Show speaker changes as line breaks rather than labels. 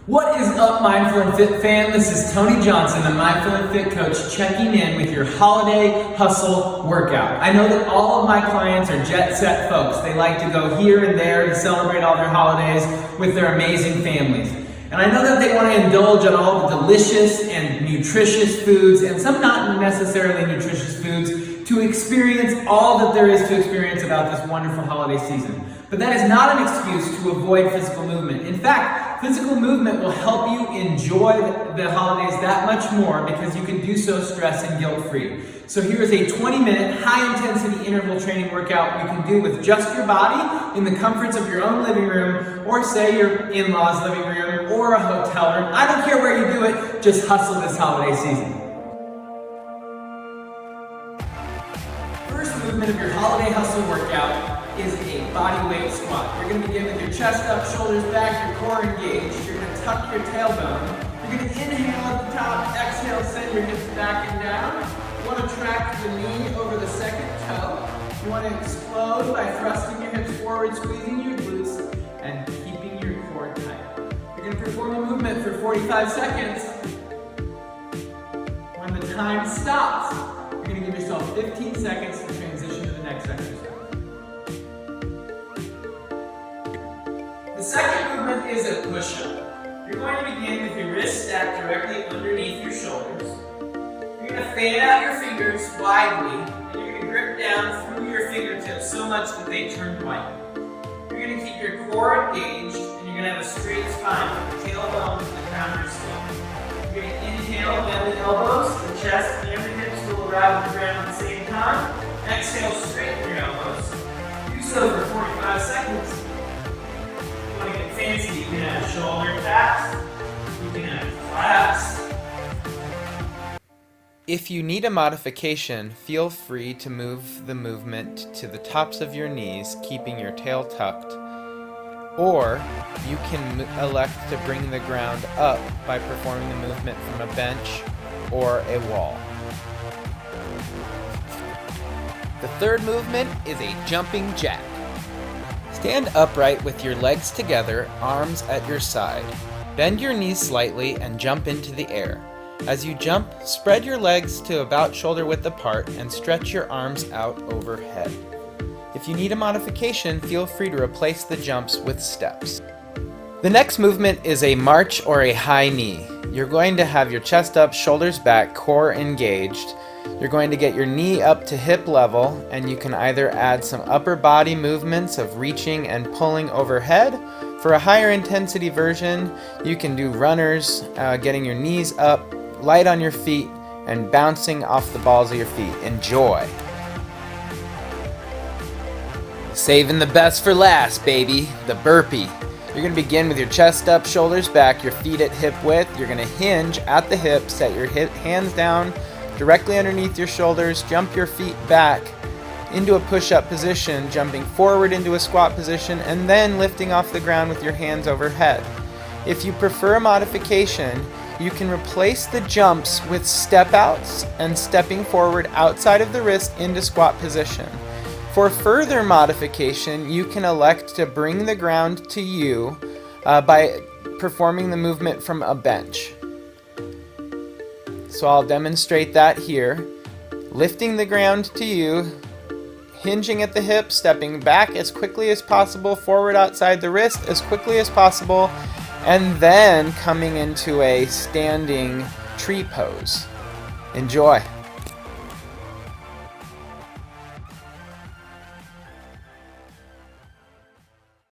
What is up, Mindful and Fit fam? This is Tony Johnson, the Mindful and Fit coach, checking in with your holiday hustle workout. I know that all of my clients are jet-set folks. They like to go here and there to celebrate all their holidays with their amazing families. And I know that they want to indulge on all the delicious and nutritious foods, and some not necessarily nutritious foods, to experience all that there is to experience about this wonderful holiday season. But that is not an excuse to avoid physical movement. In fact, physical movement will help you enjoy the holidays that much more because you can do so stress and guilt-free. So here is a 20-minute high-intensity interval training workout you can do with just your body in the comforts of your own living room, or say your in-laws' living room, or a hotel room. I don't care where you do it, just hustle this holiday season. First movement of your holiday hustle workout is a bodyweight squat. You're going to begin with your chest up, shoulders back, your core engaged. You're going to tuck your tailbone. You're going to inhale at the top, exhale, send your hips back and down. You want to track the knee over the second toe. You want to explode by thrusting your hips forward, squeezing your glutes, and keeping your core tight. You're going to perform a movement for 45 seconds. When the time stops, you're going to give yourself 15 seconds to transition to the next exercise. The second movement is a push-up. You're going to begin with your wrists stacked directly underneath your shoulders. You're going to fan out your fingers widely, and you're going to grip down through your fingertips so much that they turn white. You're going to keep your core engaged, and you're going to have a straight spine from the tailbone to the crown of your skull. You're going to inhale, bend the elbows, the chest and the hips will arrive at the ground at the same time. Exhale, straighten your elbows. Do so for 45 seconds. Fancy, you can have shoulder taps, you can have claps.
If you need a modification, feel free to move the movement to the tops of your knees, keeping your tail tucked, or you can elect to bring the ground up by performing the movement from a bench or a wall. The third movement is a jumping jack. Stand upright with your legs together, arms at your side. Bend your knees slightly and jump into the air. As you jump, spread your legs to about shoulder width apart and stretch your arms out overhead. If you need a modification, feel free to replace the jumps with steps. The next movement is a march or a high knee. You're going to have your chest up, shoulders back, core engaged. You're going to get your knee up to hip level, and you can either add some upper body movements of reaching and pulling overhead. For a higher intensity version, you can do runners, getting your knees up, light on your feet, and bouncing off the balls of your feet. Enjoy. Saving the best for last, baby, the burpee. You're going to begin with your chest up, shoulders back, your feet at hip width. You're going to hinge at the hip, set your hands down directly underneath your shoulders, jump your feet back into a push-up position, jumping forward into a squat position, and then lifting off the ground with your hands overhead. If you prefer a modification, you can replace the jumps with step outs and stepping forward outside of the wrist into squat position. For further modification, you can elect to bring the ground to you by performing the movement from a bench. So I'll demonstrate that here. Lifting the ground to you, hinging at the hip, stepping back as quickly as possible, forward outside the wrist as quickly as possible, and then coming into a standing tree pose. Enjoy.